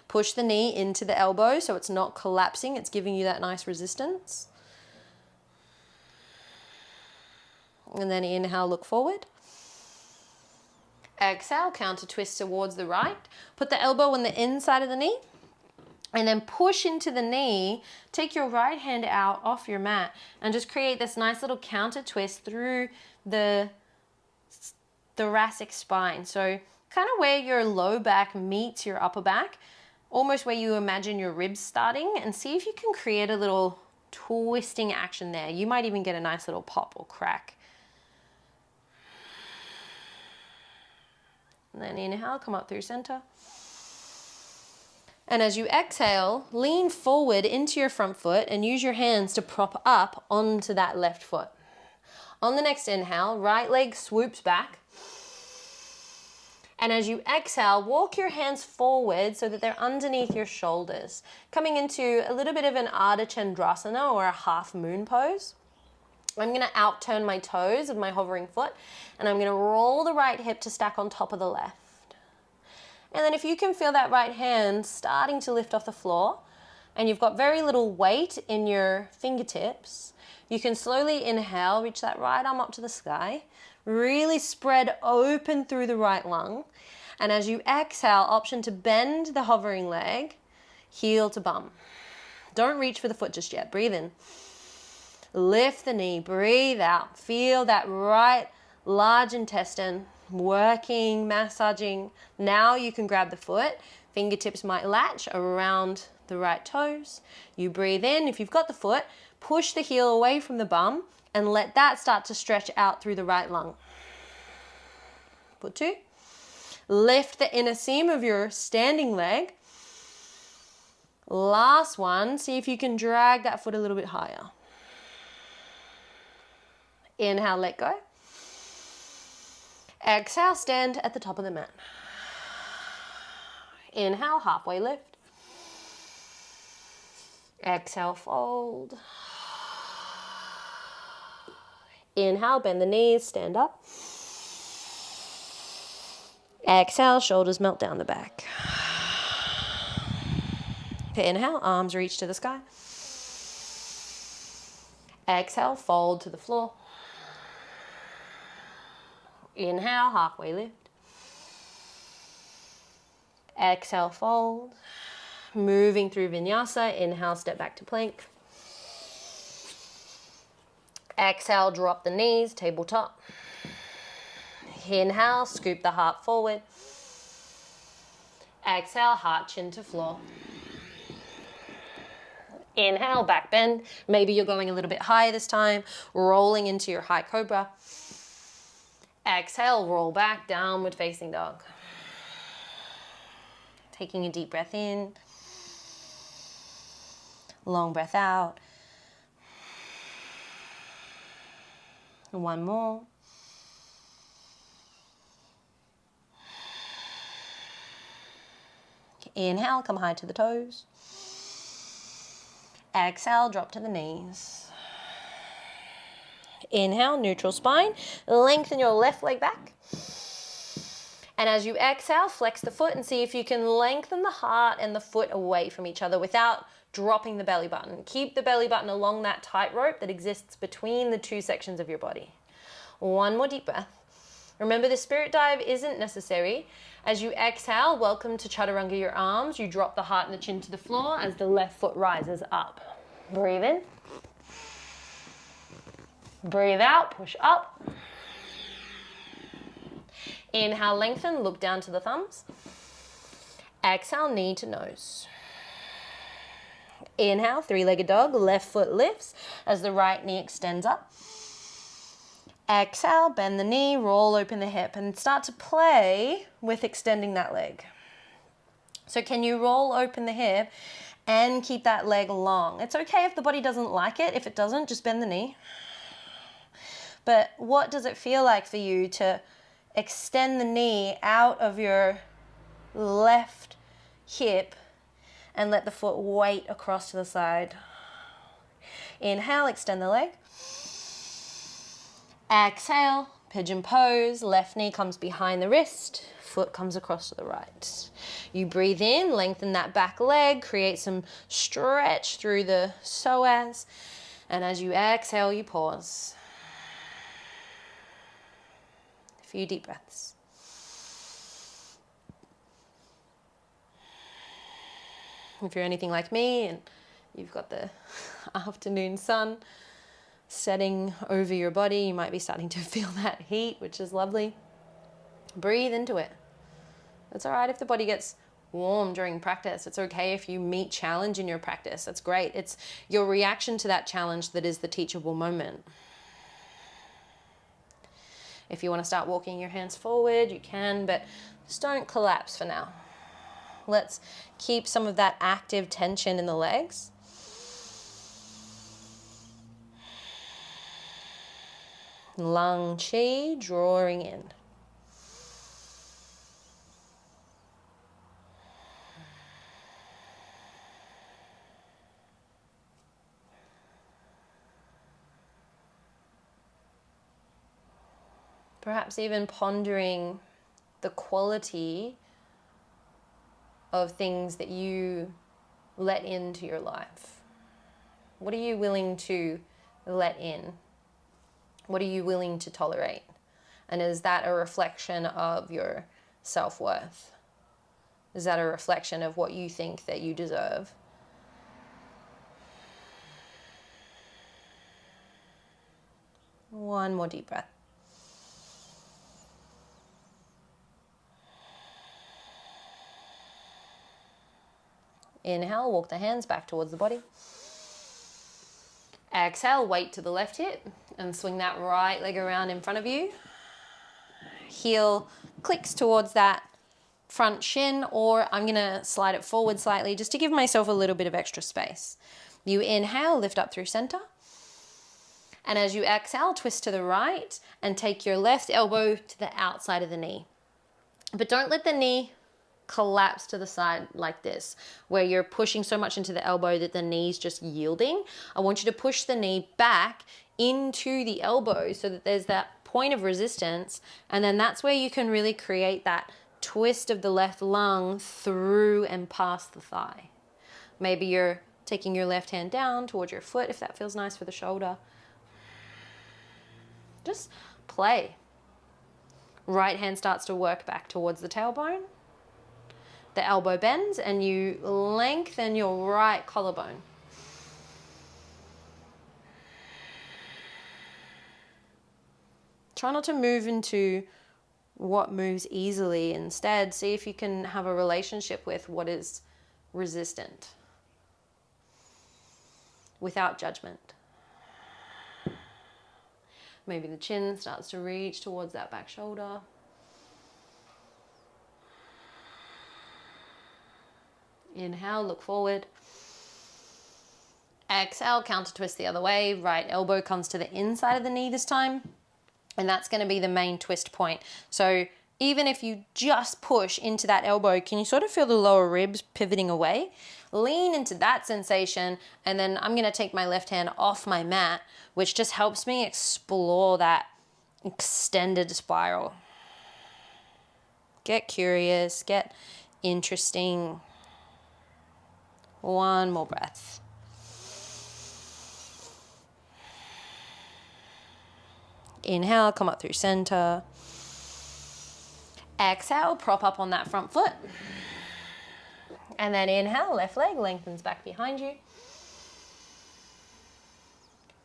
Push the knee into the elbow so it's not collapsing. It's giving you that nice resistance. And then inhale, look forward. Exhale, counter twist towards the right. Put the elbow on the inside of the knee. And then push into the knee. Take your right hand out off your mat and just create this nice little counter twist through the thoracic spine. So kind of where your low back meets your upper back. Almost where you imagine your ribs starting, and see if you can create a little twisting action there. You might even get a nice little pop or crack. And then inhale, come up through center. And as you exhale, lean forward into your front foot and use your hands to prop up onto that left foot. On the next inhale, right leg swoops back. And as you exhale, walk your hands forward so that they're underneath your shoulders, coming into a little bit of an Ardha Chandrasana or a half moon pose. I'm going to outturn my toes of my hovering foot, and I'm going to roll the right hip to stack on top of the left. And then if you can feel that right hand starting to lift off the floor, and you've got very little weight in your fingertips, you can slowly inhale, reach that right arm up to the sky, really spread open through the right lung. And as you exhale, option to bend the hovering leg, heel to bum. Don't reach for the foot just yet. Breathe in. Lift the knee, breathe out. Feel that right large intestine working, massaging. Now you can grab the foot. Fingertips might latch around the right toes. You breathe in. If you've got the foot, push the heel away from the bum and let that start to stretch out through the right lung. Put 2. Lift the inner seam of your standing leg. Last one, see if you can drag that foot a little bit higher. Inhale, let go. Exhale, stand at the top of the mat. Inhale, halfway lift. Exhale, fold. Inhale, bend the knees, stand up. Exhale, shoulders melt down the back. Inhale, arms reach to the sky. Exhale, fold to the floor. Inhale, halfway lift. Exhale, fold. Moving through vinyasa. Inhale, step back to plank. Exhale, drop the knees, tabletop. Inhale, scoop the heart forward. Exhale, heart chin to floor. Inhale, back bend. Maybe you're going a little bit higher this time, rolling into your high cobra. Exhale, roll back, downward facing dog. Taking a deep breath in. Long breath out. One more. Inhale, come high to the toes. Exhale, drop to the knees. Inhale, neutral spine. Lengthen your left leg back. And as you exhale, flex the foot and see if you can lengthen the heart and the foot away from each other without dropping the belly button. Keep the belly button along that tightrope that exists between the two sections of your body. One more deep breath. Remember, the spirit dive isn't necessary. As you exhale, welcome to chaturanga your arms. You drop the heart and the chin to the floor as the left foot rises up. Breathe in. Breathe out, push up. Inhale, lengthen, look down to the thumbs. Exhale, knee to nose. Inhale, three-legged dog, left foot lifts as the right knee extends up. Exhale, bend the knee, roll open the hip, and start to play with extending that leg. So can you roll open the hip and keep that leg long? It's okay if the body doesn't like it. If it doesn't, just bend the knee. But what does it feel like for you to extend the knee out of your left hip and let the foot weight across to the side? Inhale, extend the leg. Exhale, pigeon pose, left knee comes behind the wrist, foot comes across to the right. You breathe in, lengthen that back leg, create some stretch through the psoas, and as you exhale, you pause. A few deep breaths. If you're anything like me and you've got the afternoon sun setting over your body, you might be starting to feel that heat, which is lovely. Breathe into it. It's all right if the body gets warm during practice. It's okay if you meet challenge in your practice. That's great. It's your reaction to that challenge that is the teachable moment. If you want to start walking your hands forward, you can, but just don't collapse for now. Let's keep some of that active tension in the legs. Lung chi drawing in. Perhaps even pondering the quality of things that you let into your life. What are you willing to let in? What are you willing to tolerate? And is that a reflection of your self-worth? Is that a reflection of what you think that you deserve? One more deep breath. Inhale, walk the hands back towards the body. Exhale, weight to the left hip and swing that right leg around in front of you. Heel clicks towards that front shin, or I'm going to slide it forward slightly just to give myself a little bit of extra space. You inhale, lift up through center. And as you exhale, twist to the right and take your left elbow to the outside of the knee. But don't let the knee collapse to the side like this, where you're pushing so much into the elbow that the knee's just yielding. I want you to push the knee back into the elbow so that there's that point of resistance, and then that's where you can really create that twist of the left lung through and past the thigh. Maybe you're taking your left hand down towards your foot if that feels nice for the shoulder. Just play. Right hand starts to work back towards the tailbone. The elbow bends and you lengthen your right collarbone. Try not to move into what moves easily. Instead, see if you can have a relationship with what is resistant. without judgment. Maybe the chin starts to reach towards that back shoulder. Inhale, look forward. Exhale, counter twist the other way. Right elbow comes to the inside of the knee this time. And that's going to be the main twist point. So even if you just push into that elbow, can you sort of feel the lower ribs pivoting away? Lean into that sensation, and then I'm going to take my left hand off my mat, which just helps me explore that extended spiral. Get curious, get interesting. One more breath. Inhale, come up through center. Exhale, prop up on that front foot. And then inhale, left leg lengthens back behind you.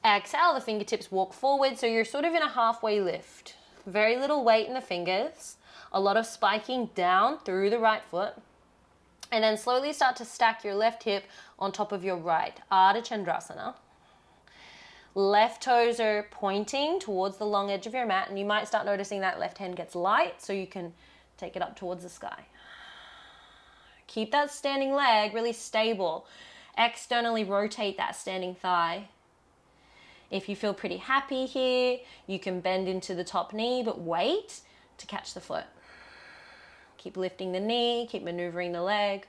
Exhale, the fingertips walk forward, so you're sort of in a halfway lift. Very little weight in the fingers, a lot of spiking down through the right foot. And then slowly start to stack your left hip on top of your right, Ardha Chandrasana. Left toes are pointing towards the long edge of your mat, and you might start noticing that left hand gets light, so you can take it up towards the sky. Keep that standing leg really stable. Externally rotate that standing thigh. If you feel pretty happy here, you can bend into the top knee, but wait to catch the foot. Keep lifting the knee, keep maneuvering the leg.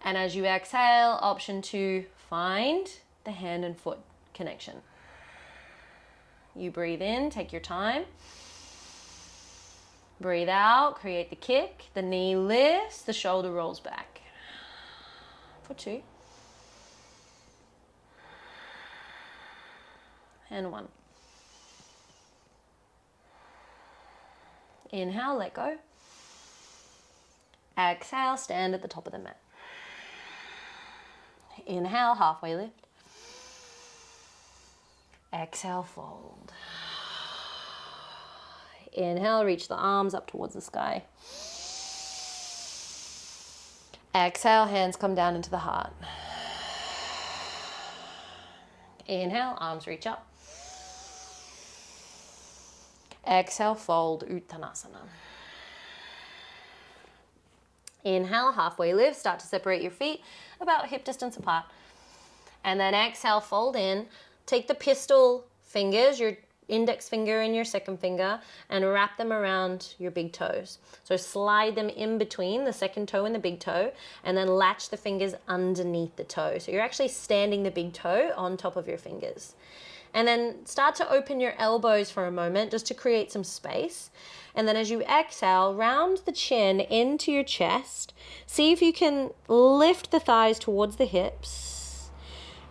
And as you exhale, option to find the hand and foot connection. You breathe in, take your time. Breathe out, create the kick. The knee lifts, the shoulder rolls back. For 2. And 1. Inhale, let go. Exhale, stand at the top of the mat. Inhale, halfway lift. Exhale, fold. Inhale, reach the arms up towards the sky. Exhale, hands come down into the heart. Inhale, arms reach up. Exhale, fold, Uttanasana. Inhale, halfway lift, start to separate your feet about hip distance apart. And then exhale, fold in. Take the pistol fingers, your index finger and your second finger, and wrap them around your big toes. So slide them in between the second toe and the big toe, and then latch the fingers underneath the toe. So you're actually standing the big toe on top of your fingers. And then start to open your elbows for a moment just to create some space. And then as you exhale, round the chin into your chest. See if you can lift the thighs towards the hips.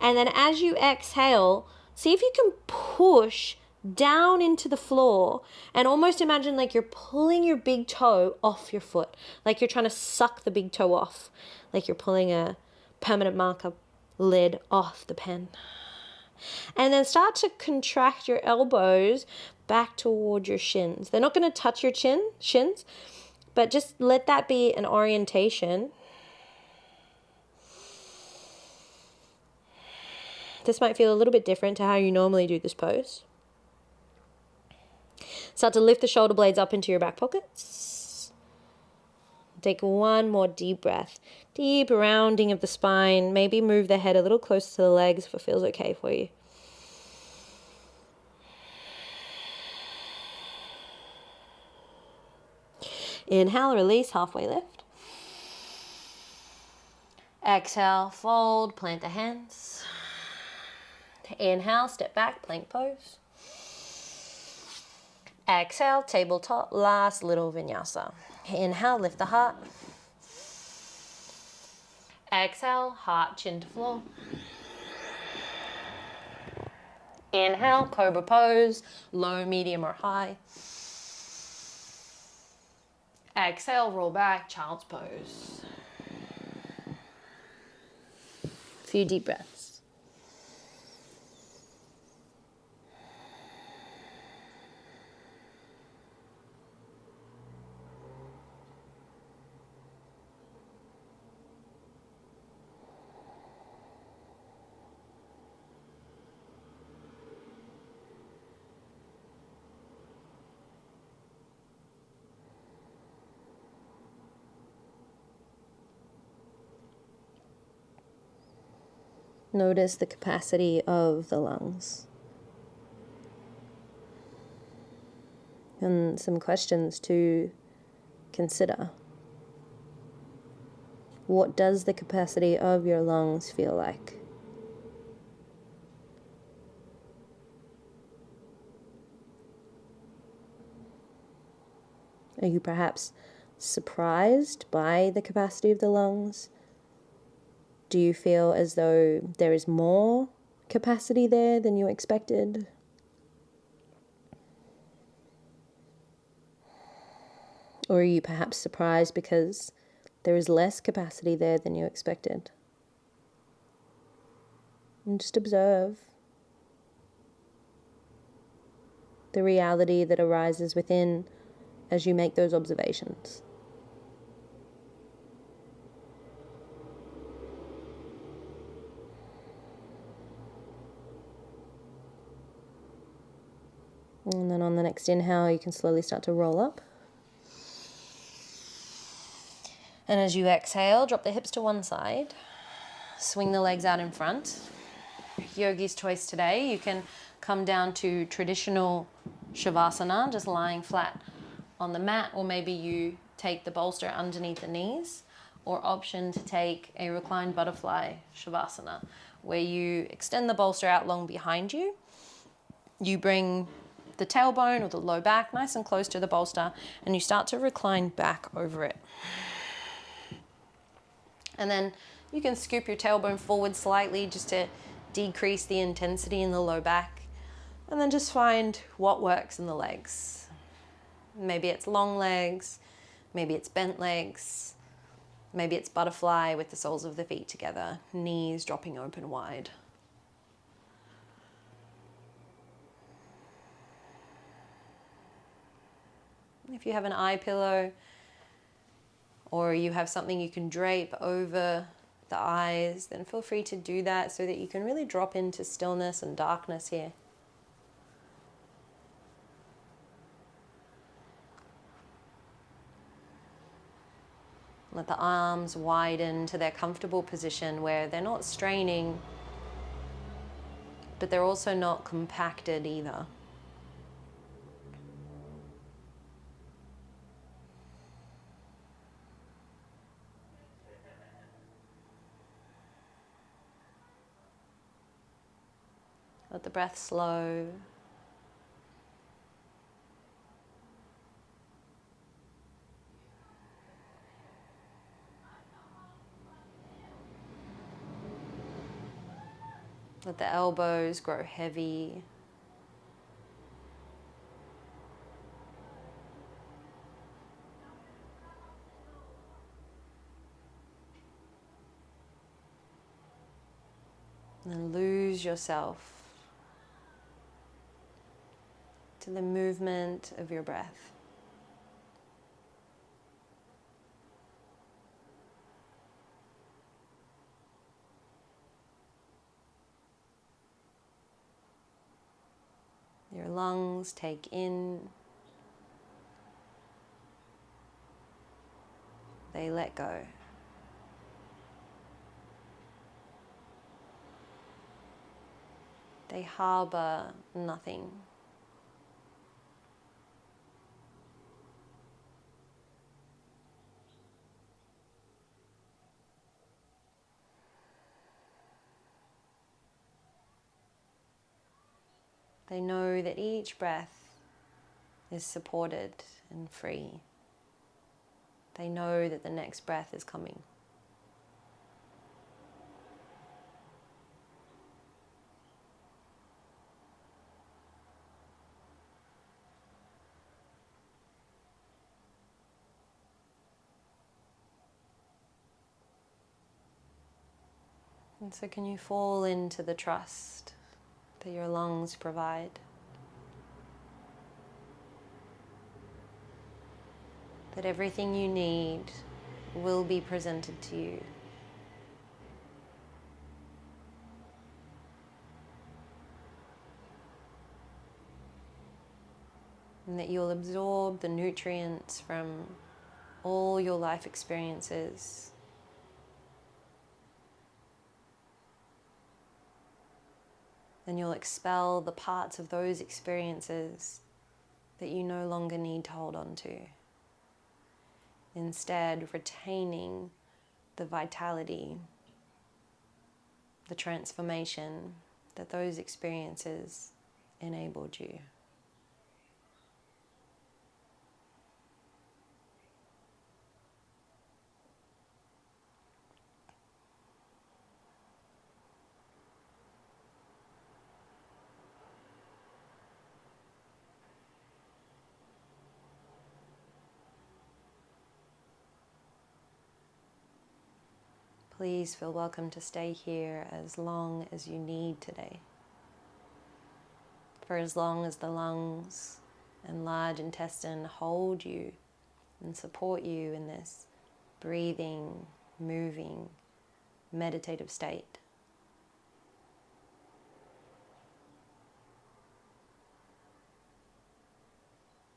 And then as you exhale, see if you can push down into the floor and almost imagine like you're pulling your big toe off your foot, like you're trying to suck the big toe off, like you're pulling a permanent marker lid off the pen. And then start to contract your elbows back toward your shins. They're not going to touch your shins, but just let that be an orientation. This might feel a little bit different to how you normally do this pose. Start to lift the shoulder blades up into your back pockets. Take one more deep breath. Deep rounding of the spine. Maybe move the head a little closer to the legs if it feels okay for you. Inhale, release, halfway lift. Exhale, fold, plant the hands. Inhale, step back, plank pose. Exhale, tabletop, last little vinyasa. Inhale, lift the heart. Exhale, heart, chin to floor. Inhale, cobra pose, low, medium, or high. Exhale, roll back, child's pose. A few deep breaths. Notice the capacity of the lungs. And some questions to consider. What does the capacity of your lungs feel like? Are you perhaps surprised by the capacity of the lungs? Do you feel as though there is more capacity there than you expected? Or are you perhaps surprised because there is less capacity there than you expected? And just observe the reality that arises within as you make those observations. And then on the next inhale, you can slowly start to roll up. And as you exhale, drop the hips to one side. Swing the legs out in front. Yogi's choice today. You can come down to traditional Shavasana, just lying flat on the mat, or maybe you take the bolster underneath the knees, or option to take a reclined butterfly Shavasana, where you extend the bolster out long behind you. You bring the tailbone or the low back nice and close to the bolster, and you start to recline back over it. And then you can scoop your tailbone forward slightly just to decrease the intensity in the low back. And then just find what works in the legs. Maybe it's long legs, maybe it's bent legs, maybe it's butterfly with the soles of the feet together, knees dropping open wide. If you have an eye pillow, or you have something you can drape over the eyes, then feel free to do that so that you can really drop into stillness and darkness here. Let the arms widen to their comfortable position where they're not straining, but they're also not compacted either. Let the breath slow. Let the elbows grow heavy. And then lose yourself to the movement of your breath. Your lungs take in, they let go. They harbor nothing. They know that each breath is supported and free. They know that the next breath is coming. And so can you fall into the trust that your lungs provide? That everything you need will be presented to you. And that you'll absorb the nutrients from all your life experiences. then you'll expel the parts of those experiences that you no longer need to hold on to. Instead, retaining the vitality, the transformation that those experiences enabled you. Please feel welcome to stay here as long as you need today. For as long as the lungs and large intestine hold you and support you in this breathing, moving, meditative state.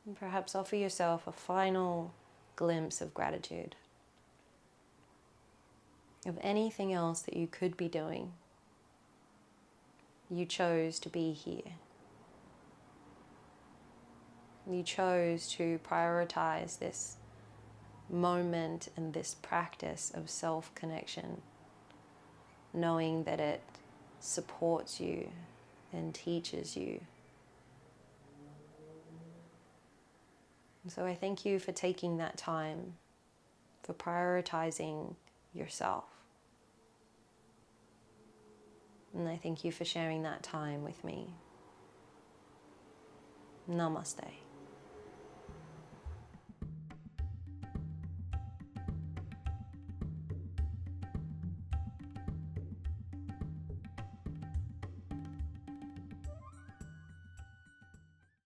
And perhaps offer yourself a final glimpse of gratitude, of anything else that you could be doing. You chose to be here. You chose to prioritize this moment and this practice of self-connection, knowing that it supports you and teaches you. And so I thank you for taking that time, for prioritizing yourself. And I thank you for sharing that time with me. Namaste.